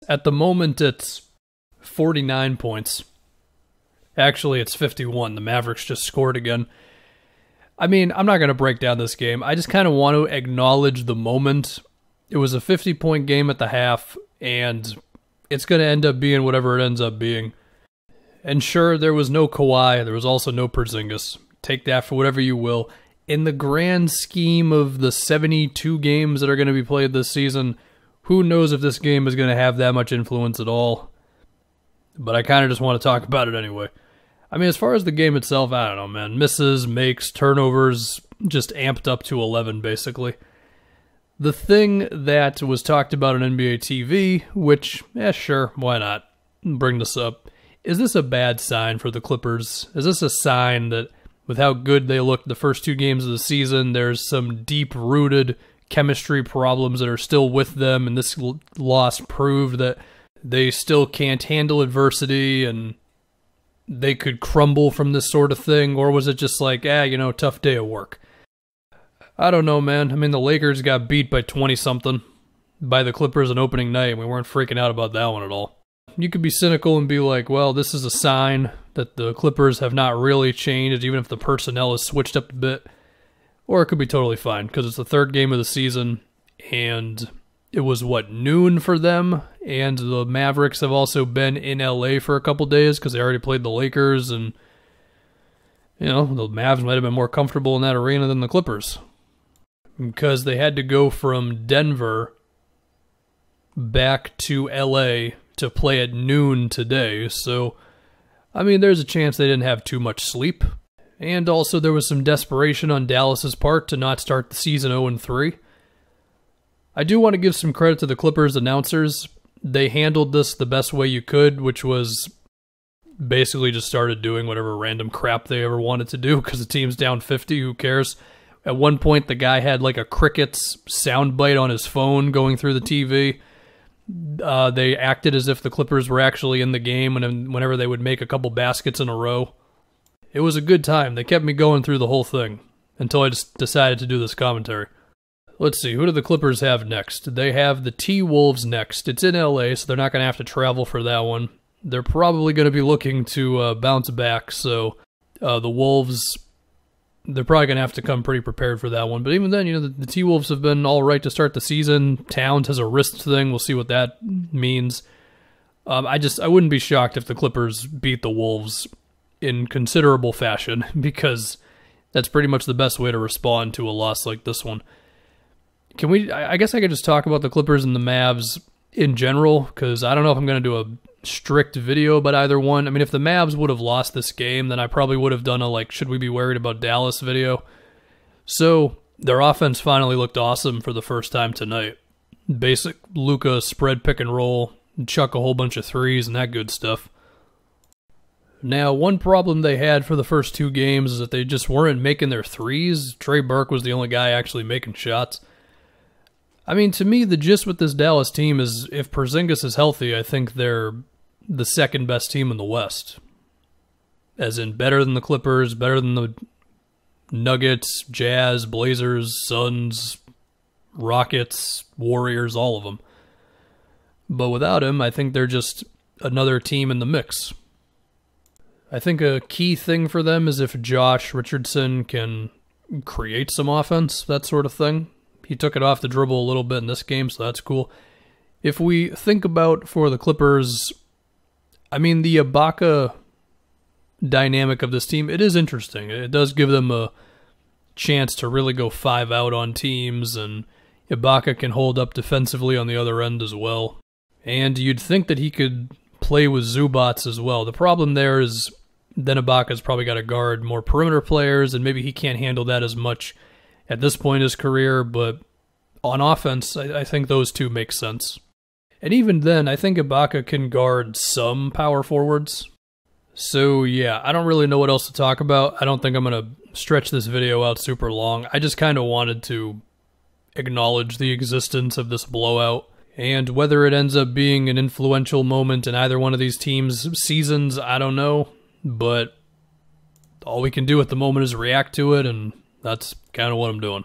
At the moment, it's 49 points. Actually, it's 51. The Mavericks just scored again. I mean, I'm not going to break down this game. I just kind of want to acknowledge the moment. It was a 50-point game at the half, and it's going to end up being whatever it ends up being. And sure, there was no Kawhi. There was also no Porzingis. Take that for whatever you will. In the grand scheme of the 72 games that are going to be played this season, who knows if this game is going to have that much influence at all. But I kind of just want to talk about it anyway. I mean, as far as the game itself, I don't know, man. Misses, makes, turnovers, just amped up to 11, basically. The thing that was talked about on NBA TV, which, sure, why not? Bring this up. Is this a bad sign for the Clippers? Is this a sign that with how good they looked the first 2 games of the season, there's some deep-rooted chemistry problems that are still with them, and this loss proved that they still can't handle adversity and they could crumble from this sort of thing? Or was it just like, tough day at work? I don't know, man. I mean, the Lakers got beat by 20-something by the Clippers on opening night, and we weren't freaking out about that one at all. You could be cynical and be like, well, this is a sign that the Clippers have not really changed, even if the personnel has switched up a bit. Or it could be totally fine, because it's the 3rd game of the season, and it was, noon for them? And the Mavericks have also been in LA for a couple days, because they already played the Lakers, and, the Mavs might have been more comfortable in that arena than the Clippers. Because they had to go from Denver back to LA to play at noon today, so, I mean, there's a chance they didn't have too much sleep. And also there was some desperation on Dallas's part to not start the season 0-3. I do want to give some credit to the Clippers announcers. They handled this the best way you could, which was basically just started doing whatever random crap they ever wanted to do because the team's down 50, who cares? At one point, the guy had like a Crickets soundbite on his phone going through the TV. They acted as if the Clippers were actually in the game whenever they would make a couple baskets in a row. It was a good time. They kept me going through the whole thing until I just decided to do this commentary. Let's see, who do the Clippers have next? They have the T-Wolves next. It's in LA, so they're not going to have to travel for that one. They're probably going to be looking to bounce back, so the Wolves, they're probably going to have to come pretty prepared for that one. But even then, the T-Wolves have been all right to start the season. Towns has a wrist thing. We'll see what that means. I wouldn't be shocked if the Clippers beat the Wolves in considerable fashion, because that's pretty much the best way to respond to a loss like this one. I guess I could just talk about the Clippers and the Mavs in general, because I don't know if I'm going to do a strict video about either one. I mean, if the Mavs would have lost this game, then I probably would have done a, should we be worried about Dallas video. So, their offense finally looked awesome for the first time tonight. Basic Luka spread pick and roll, chuck a whole bunch of threes and that good stuff. Now, one problem they had for the first 2 games is that they just weren't making their threes. Trey Burke was the only guy actually making shots. I mean, to me, the gist with this Dallas team is if Porzingis is healthy, I think they're the 2nd best team in the West. As in better than the Clippers, better than the Nuggets, Jazz, Blazers, Suns, Rockets, Warriors, all of them. But without him, I think they're just another team in the mix. I think a key thing for them is if Josh Richardson can create some offense, that sort of thing. He took it off the dribble a little bit in this game, so that's cool. If we think about for the Clippers, I mean, the Ibaka dynamic of this team, it is interesting. It does give them a chance to really go 5 out on teams, and Ibaka can hold up defensively on the other end as well. And you'd think that he could play with Zubats as well. The problem there is then Ibaka's probably got to guard more perimeter players, and maybe he can't handle that as much at this point in his career, but on offense, I think those two make sense. And even then, I think Ibaka can guard some power forwards. So yeah, I don't really know what else to talk about. I don't think I'm going to stretch this video out super long. I just kind of wanted to acknowledge the existence of this blowout. And whether it ends up being an influential moment in either one of these teams' seasons, I don't know. But all we can do at the moment is react to it, and that's kind of what I'm doing.